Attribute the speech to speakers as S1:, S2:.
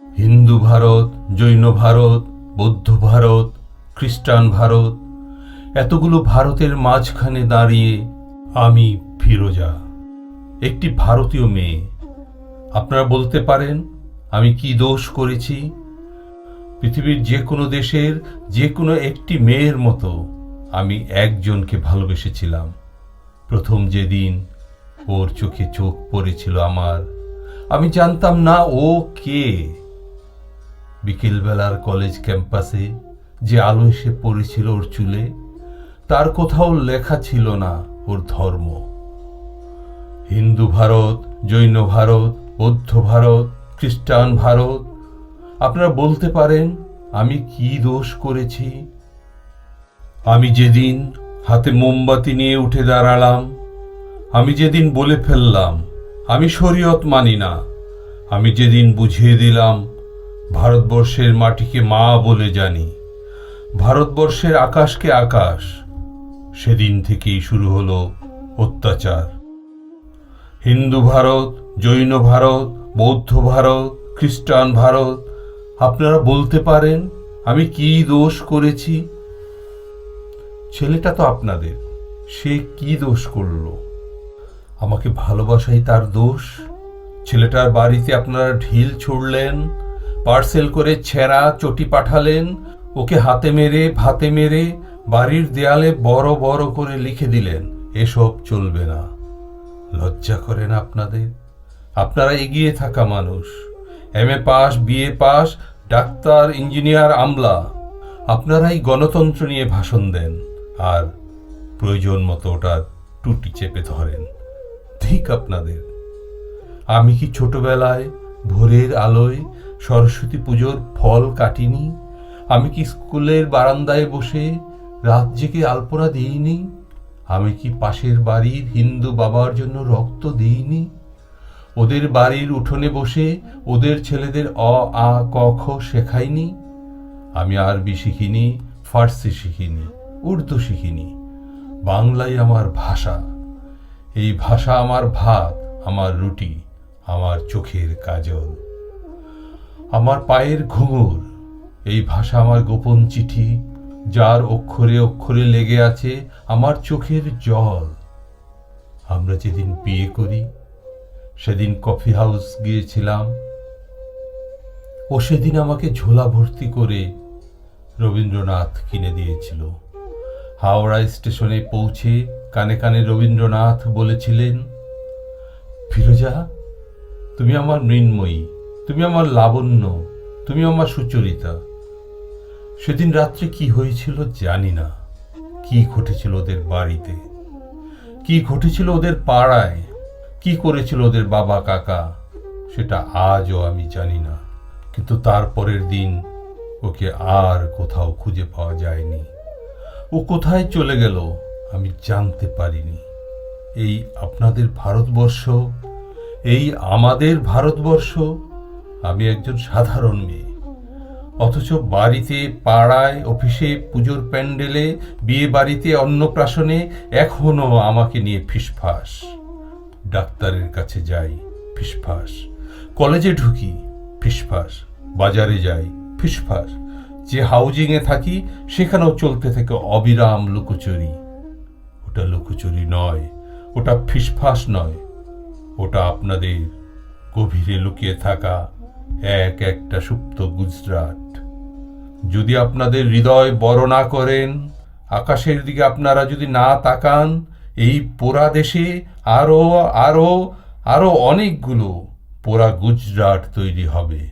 S1: হিন্দু ভারত, জৈন ভারত, বৌদ্ধ ভারত, খ্রিস্টান ভারত, এতগুলো ভারতের মাঝখানে দাঁড়িয়ে আমি ফিরোজা, একটি ভারতীয় মেয়ে। আপনারা বলতে পারেন আমি কি দোষ করেছি? পৃথিবীর যে কোনো দেশের যে কোনো একটি মেয়ের মতো আমি একজনকে ভালোবেসেছিলাম। প্রথম যেদিন ওর চোখে চোখ পড়েছিল আমার, আমি জানতাম না ও কে। বিকেলবেলার কলেজ ক্যাম্পাসে যে আলো এসে পড়েছিল ওর চুলে, তার কোথাও লেখা ছিল না ওর ধর্ম। হিন্দু ভারত, জৈন ভারত, বৌদ্ধ ভারত, খ্রিস্টান ভারত, আপনারা বলতে পারেন আমি কি দোষ করেছি? আমি যেদিন হাতে মোমবাতি নিয়ে উঠে দাঁড়ালাম, আমি যেদিন বলে ফেললাম আমি শরীয়ত মানি না, আমি যেদিন বুঝিয়ে দিলাম ভারতবর্ষের মাটিকে মা বলে জানি, ভারতবর্ষের আকাশকে আকাশ, সেদিন থেকেই শুরু হলো অত্যাচার। হিন্দু ভারত, জৈন ভারত, বৌদ্ধ ভারত, খ্রিস্টান ভারত, আপনারা বলতে পারেন আমি কি দোষ করেছি? ছেলেটা তো আপনাদের, সে কি দোষ করলো? আমাকে ভালোবাসাই তার দোষ? ছেলেটার বাড়িতে আপনারা ঢিল ছুড়লেন, পার্সেল করে ছেঁড়া চটি পাঠালেন, ওকে হাতে মেরে ভাতে মেরে বাড়ির দেয়ালে বড় বড় করে লিখে দিলেন এসব চলবে না। লজ্জা করে না আপনাদের? আপনারা এগিয়ে থাকা মানুষ, MA pass, BA pass, doctor, engineer, আমলা, আপনারাই গণতন্ত্র নিয়ে ভাষণ দেন আর প্রয়োজন মতো ওটার টুটি চেপে ধরেন। ঠিক আপনাদের। আমি কি ছোটবেলায় ভোরের আলোয় সরস্বতী পুজোর ফল কাটিনি? আমি কি স্কুলের বারান্দায় বসে রাত জেগে আলপনা দিইনি? আমি কি পাশের বাড়ির হিন্দু বাবার জন্য রক্ত দিইনি? ওদের বাড়ির উঠোনে বসে ওদের ছেলেদের অ আ ক খ শেখাইনি? আমি আরবি শিখিনি, ফার্সি শিখিনি, উর্দু শিখিনি। বাংলাই আমার ভাষা। এই ভাষা আমার ভাত, আমার রুটি, আমার চোখের কাজল, আমার পায়ের ঘুঙুর। এই ভাষা আমার গোপন চিঠি, যার অক্ষরে অক্ষরে লেগে আছে আমার চোখের জল। আমরা যেদিন বিয়ে করি সেদিন কফি হাউস গিয়েছিলাম। ও সেদিন আমাকে ঝোলা ভর্তি করে রবীন্দ্রনাথ কিনে দিয়েছিল। হাওড়া স্টেশনে পৌঁছে কানে কানে রবীন্দ্রনাথ বলেছিলেন, ফিরোজা, তুমি আমার মৃন্ময়ী, তুমি আমার লাবণ্য, তুমি আমার সুচরিতা। সেদিন রাত্রে কি হয়েছিল জানি না। কি ঘটেছিল ওদের বাড়িতে, কি ঘটেছিল ওদের পাড়ায়, কি করেছিল ওদের বাবা কাকা, সেটা আজও আমি জানি না। কিন্তু তারপরের দিন ওকে আর কোথাও খুঁজে পাওয়া যায়নি। ও কোথায় চলে গেল আমি জানতে পারিনি। এই আপনাদের ভারতবর্ষ, এই আমাদের ভারতবর্ষ, আমি একজন সাধারণ মেয়ে, অথচ বাড়িতে, পাড়ায়, অফিসে, পুজোর প্যান্ডেলে, বিয়ে বাড়িতে, অন্নপ্রাশনে এখনো আমাকে নিয়ে ফিসফাস। ডাক্তারের কাছে যাই, ফিসফাস। কলেজে ঢুকি, ফিসফাস। বাজারে যাই, ফিসফাস। যে হাউজিংয়ে থাকি সেখানেও চলতে থাকে অবিরাম লুকোচুরি। ওটা লুকোচুরি নয়, ওটা ফিসফাস নয়, ওটা আপনাদের গভীরে লুকিয়ে থাকা এক একটা সুপ্ত গুজরাট। যদি আপনাদের হৃদয় বড় না করেন, আকাশের দিকে আপনারা যদি না তাকান, এই পোড়া দেশে আরো আরো আরো অনেকগুলো পোড়া গুজরাট তৈরি হবে।